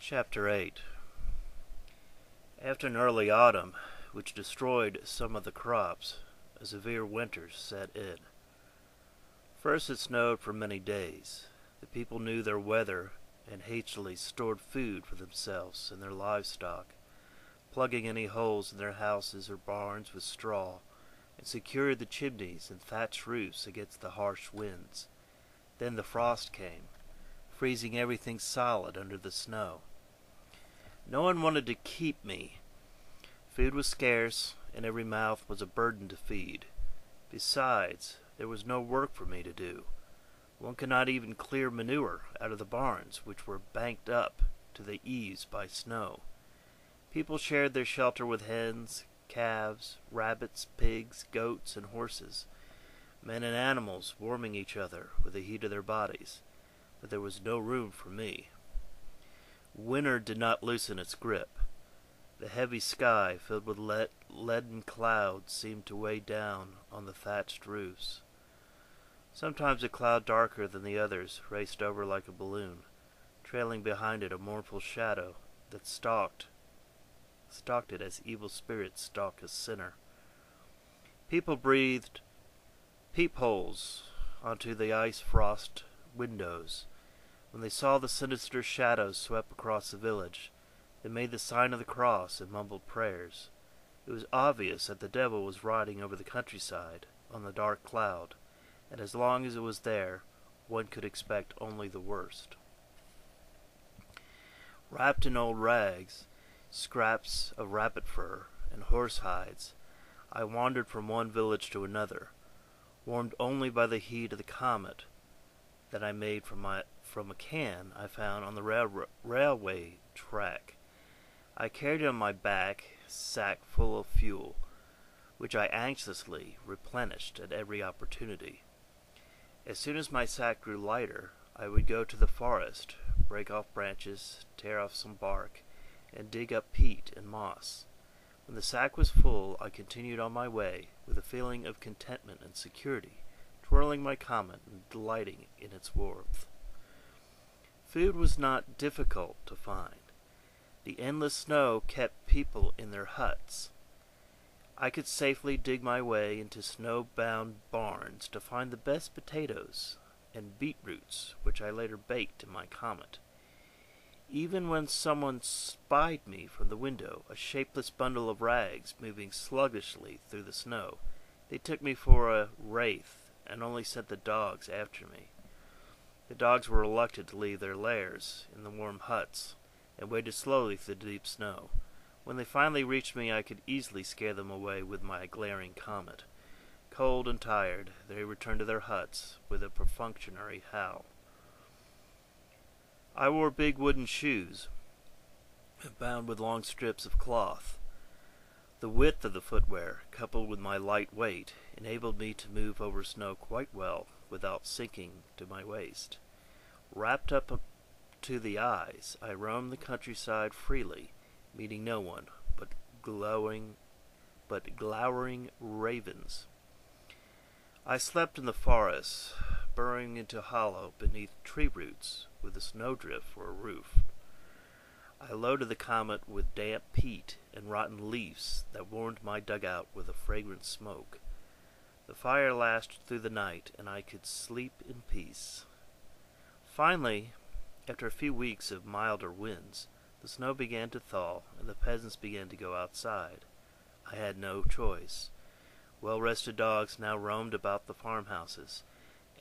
Chapter 8. After an early autumn, which destroyed some of the crops, a severe winter set in. First it snowed for many days. The people knew their weather and hastily stored food for themselves and their livestock, plugging any holes in their houses or barns with straw, and secured the chimneys and thatched roofs against the harsh winds. Then the frost came, freezing everything solid under the snow. No one wanted to keep me. Food was scarce, and every mouth was a burden to feed. Besides, there was no work for me to do. One could not even clear manure out of the barns, which were banked up to the eaves by snow. People shared their shelter with hens, calves, rabbits, pigs, goats, and horses, men and animals warming each other with the heat of their bodies, but there was no room for me. Winter did not loosen its grip. The heavy sky, filled with leaden clouds, seemed to weigh down on the thatched roofs. Sometimes a cloud darker than the others raced over like a balloon, trailing behind it a mournful shadow that stalked it as evil spirits stalk a sinner. People breathed peepholes onto the ice-frost windows. When they saw the sinister shadows swept across the village, they made the sign of the cross and mumbled prayers. It was obvious that the devil was riding over the countryside on the dark cloud, and as long as it was there, one could expect only the worst. Wrapped in old rags, scraps of rabbit fur, and horse hides, I wandered from one village to another, warmed only by the heat of the comet that I made from a can I found on the railway track. I carried on my back a sack full of fuel, which I anxiously replenished at every opportunity. As soon as my sack grew lighter, I would go to the forest, break off branches, tear off some bark, and dig up peat and moss. When the sack was full, I continued on my way with a feeling of contentment and security, twirling my comet and delighting in its warmth. Food was not difficult to find. The endless snow kept people in their huts. I could safely dig my way into snow-bound barns to find the best potatoes and beetroots, which I later baked in my comet. Even when someone spied me from the window, a shapeless bundle of rags moving sluggishly through the snow, they took me for a wraith and only sent the dogs after me. The dogs were reluctant to leave their lairs in the warm huts, and waded slowly through the deep snow. When they finally reached me, I could easily scare them away with my glaring comet. Cold and tired, they returned to their huts with a perfunctory howl. I wore big wooden shoes, bound with long strips of cloth. The width of the footwear, coupled with my light weight, enabled me to move over snow quite well without sinking to my waist. Wrapped up to the eyes, I roamed the countryside freely, meeting no one but glowering ravens. I slept in the forest, burrowing into a hollow beneath tree roots with a snowdrift for a roof. I loaded the comet with damp peat and rotten leaves that warmed my dugout with a fragrant smoke. The fire lasted through the night, and I could sleep in peace. Finally, after a few weeks of milder winds, the snow began to thaw, and the peasants began to go outside. I had no choice. Well-rested dogs now roamed about the farmhouses,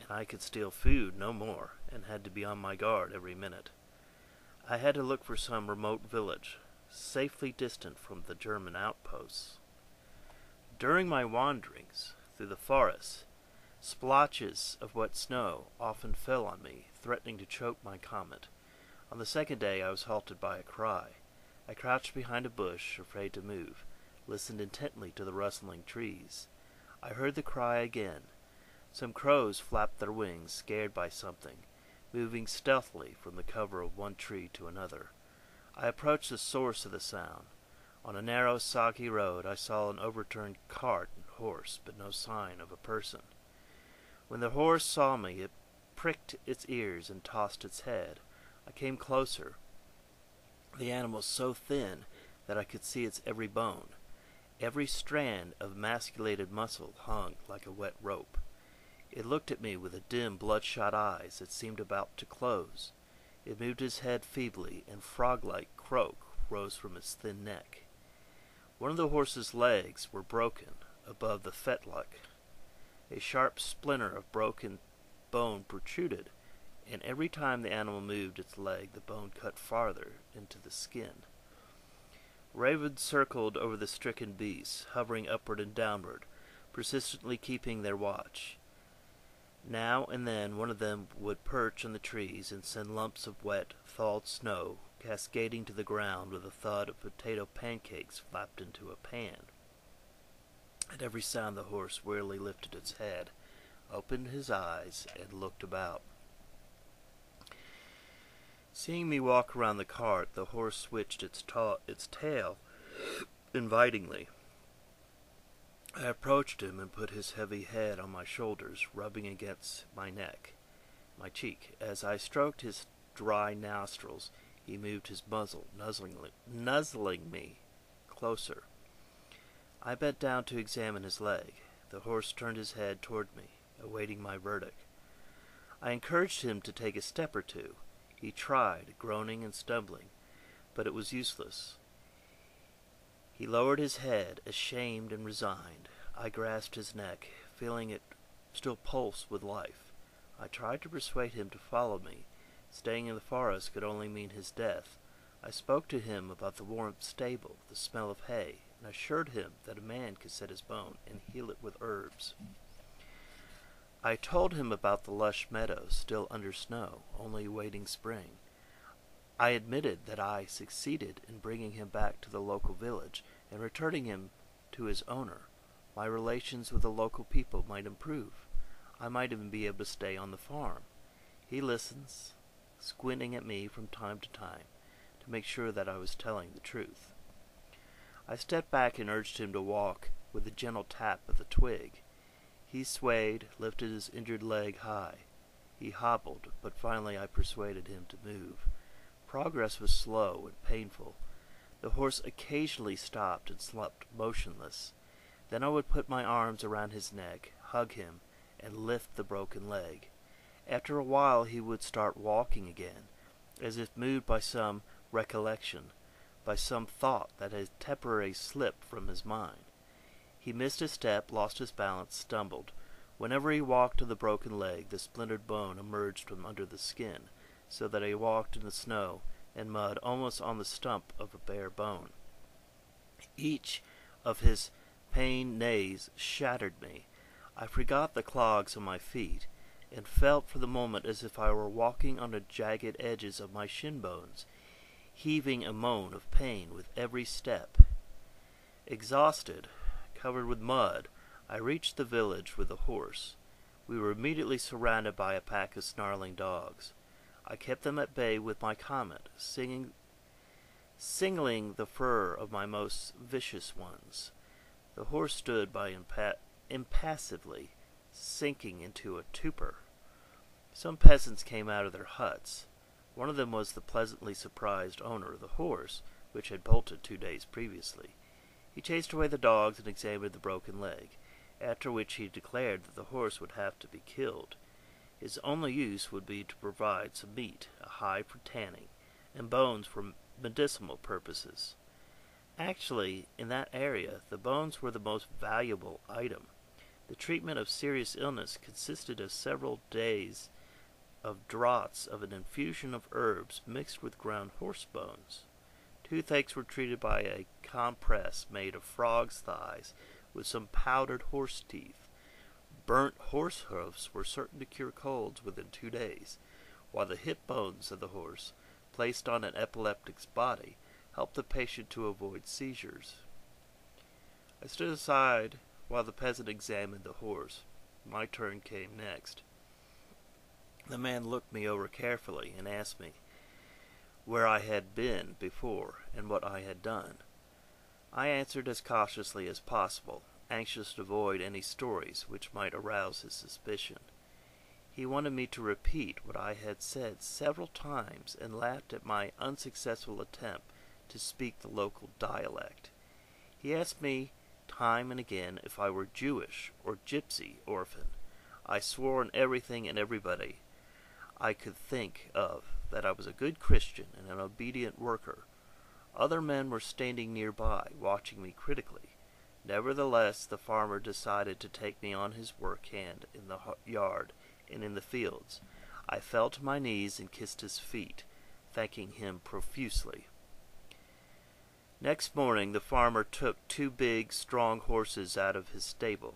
and I could steal food no more, and had to be on my guard every minute. I had to look for some remote village, safely distant from the German outposts. During my wanderings through the forest, splotches of wet snow often fell on me, threatening to choke my comet. On the second day I was halted by a cry. I crouched behind a bush, afraid to move, listened intently to the rustling trees. I heard the cry again. Some crows flapped their wings, scared by something, moving stealthily from the cover of one tree to another. I approached the source of the sound. On a narrow, soggy road I saw an overturned cart and horse, but no sign of a person. When the horse saw me, it pricked its ears and tossed its head. I came closer. The animal was so thin that I could see its every bone. Every strand of emasculated muscle hung like a wet rope. It looked at me with the dim, bloodshot eyes that seemed about to close. It moved its head feebly, and frog-like croak rose from its thin neck. One of the horse's legs were broken above the fetlock. A sharp splinter of broken bone protruded, and every time the animal moved its leg, the bone cut farther into the skin. Ravens circled over the stricken beasts, hovering upward and downward, persistently keeping their watch. Now and then one of them would perch on the trees and send lumps of wet, thawed snow cascading to the ground with a thud of potato pancakes flapped into a pan. At every sound the horse wearily lifted its head, opened his eyes, and looked about. Seeing me walk around the cart, the horse switched its tail invitingly. I approached him and put his heavy head on my shoulders, rubbing against my cheek. As I stroked his dry nostrils, he moved his muzzle, nuzzling me closer. I bent down to examine his leg. The horse turned his head toward me, awaiting my verdict. I encouraged him to take a step or two. He tried, groaning and stumbling, but it was useless. He lowered his head, ashamed and resigned. I grasped his neck, feeling it still pulse with life. I tried to persuade him to follow me. Staying in the forest could only mean his death. I spoke to him about the warm stable, the smell of hay, and assured him that a man could set his bone and heal it with herbs. I told him about the lush meadows still under snow, only awaiting spring. I admitted that I succeeded in bringing him back to the local village and returning him to his owner. My relations with the local people might improve. I might even be able to stay on the farm. He listens, squinting at me from time to time, to make sure that I was telling the truth. I stepped back and urged him to walk with a gentle tap of the twig. He swayed, lifted his injured leg high. He hobbled, but finally I persuaded him to move. Progress was slow and painful. The horse occasionally stopped and slumped motionless. Then I would put my arms around his neck, hug him, and lift the broken leg. After a while he would start walking again, as if moved by some recollection, by some thought that had temporarily slipped from his mind. He missed a step, lost his balance, stumbled. Whenever he walked to the broken leg, the splintered bone emerged from under the skin, so that he walked in the snow and mud almost on the stump of a bare bone. Each of his pained neighs shattered me. I forgot the clogs on my feet, and felt for the moment as if I were walking on the jagged edges of my shin bones, heaving a moan of pain with every step. Exhausted, covered with mud, I reached the village with the horse. We were immediately surrounded by a pack of snarling dogs. I kept them at bay with my comment, singling the fur of my most vicious ones. The horse stood by impassively, sinking into a torpor. Some peasants came out of their huts. One of them was the pleasantly surprised owner of the horse, which had bolted 2 days previously. He chased away the dogs and examined the broken leg, after which he declared that the horse would have to be killed. His only use would be to provide some meat, a hide for tanning, and bones for medicinal purposes. Actually, in that area, the bones were the most valuable item. The treatment of serious illness consisted of several days of draughts of an infusion of herbs mixed with ground horse bones. Toothaches were treated by a compress made of frog's thighs with some powdered horse teeth. Burnt horse hoofs were certain to cure colds within 2 days, while the hip bones of the horse, placed on an epileptic's body, helped the patient to avoid seizures. I stood aside while the peasant examined the horse. My turn came next. The man looked me over carefully and asked me where I had been before and what I had done. I answered as cautiously as possible, anxious to avoid any stories which might arouse his suspicion. He wanted me to repeat what I had said several times and laughed at my unsuccessful attempt to speak the local dialect. He asked me time and again if I were Jewish or gypsy orphan. I swore on everything and everybody I could think of that I was a good Christian and an obedient worker. Other men were standing nearby, watching me critically. Nevertheless, the farmer decided to take me on his work hand in the yard and in the fields. I fell to my knees and kissed his feet, thanking him profusely. Next morning, the farmer took 2 big, strong horses out of his stable.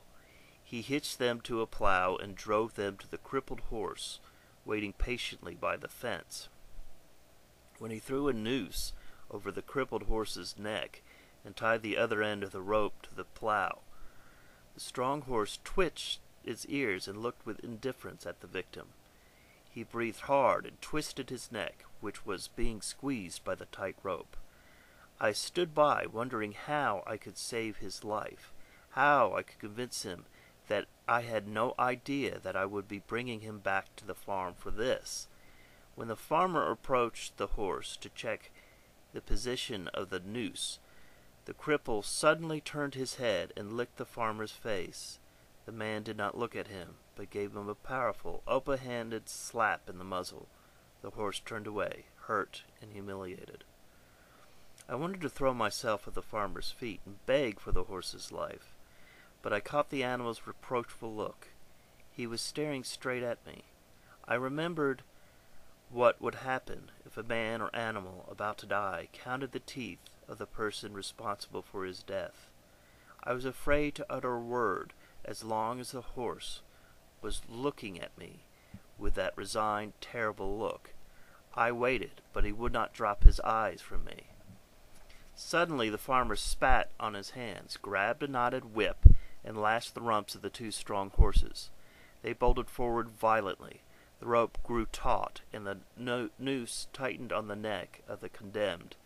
He hitched them to a plow and drove them to the crippled horse, waiting patiently by the fence. When he threw a noose over the crippled horse's neck and tied the other end of the rope to the plow, the strong horse twitched its ears and looked with indifference at the victim. He breathed hard and twisted his neck, which was being squeezed by the tight rope. I stood by, wondering how I could save his life, how I could convince him that I had no idea that I would be bringing him back to the farm for this. When the farmer approached the horse to check the position of the noose, the cripple suddenly turned his head and licked the farmer's face. The man did not look at him, but gave him a powerful, open-handed slap in the muzzle. The horse turned away, hurt and humiliated. I wanted to throw myself at the farmer's feet and beg for the horse's life, but I caught the animal's reproachful look. He was staring straight at me. I remembered what would happen if a man or animal about to die counted the teeth of the person responsible for his death. I was afraid to utter a word as long as the horse was looking at me with that resigned, terrible look. I waited, but he would not drop his eyes from me. Suddenly the farmer spat on his hands, grabbed a knotted whip, and lashed the rumps of the 2 strong horses. They bolted forward violently. The rope grew taut, and the noose tightened on the neck of the condemned.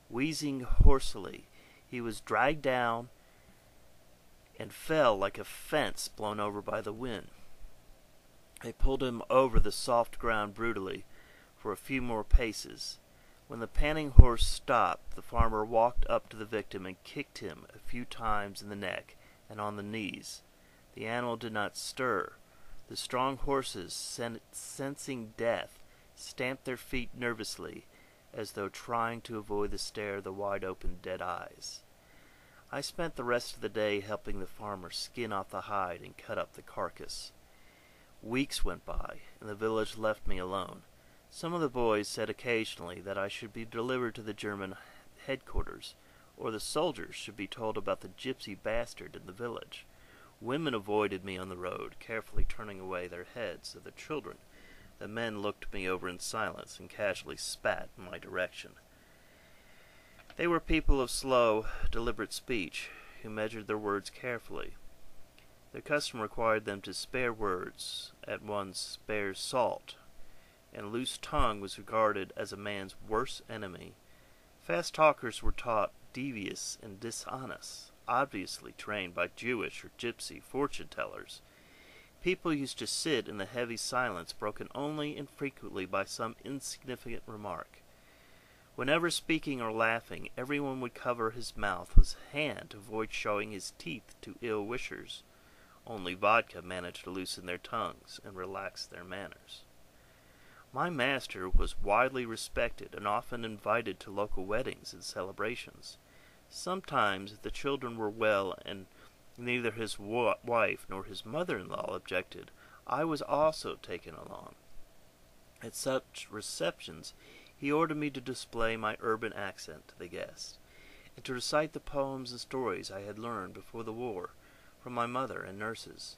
Wheezing hoarsely, he was dragged down and fell like a fence blown over by the wind. They pulled him over the soft ground brutally for a few more paces. When the panting horse stopped, the farmer walked up to the victim and kicked him a few times in the neck and on the knees. The animal did not stir. The strong horses, sensing death, stamped their feet nervously, as though trying to avoid the stare of the wide-open dead eyes. I spent the rest of the day helping the farmer skin off the hide and cut up the carcass. Weeks went by, and the village left me alone. Some of the boys said occasionally that I should be delivered to the German headquarters, or the soldiers should be told about the gypsy bastard in the village. Women avoided me on the road, carefully turning away their heads so the children. The men looked me over in silence and casually spat in my direction. They were people of slow, deliberate speech, who measured their words carefully. Their custom required them to spare words at once spare salt, and loose tongue was regarded as a man's worst enemy. Fast talkers were taught devious and dishonest, obviously trained by Jewish or gypsy fortune-tellers. People used to sit in the heavy silence, broken only infrequently by some insignificant remark. Whenever speaking or laughing, everyone would cover his mouth with his hand to avoid showing his teeth to ill-wishers. Only vodka managed to loosen their tongues and relax their manners. My master was widely respected and often invited to local weddings and celebrations. Sometimes the children were well and neither his wife nor his mother-in-law objected. I was also taken along. At such receptions, he ordered me to display my urban accent to the guests, and to recite the poems and stories I had learned before the war from my mother and nurses.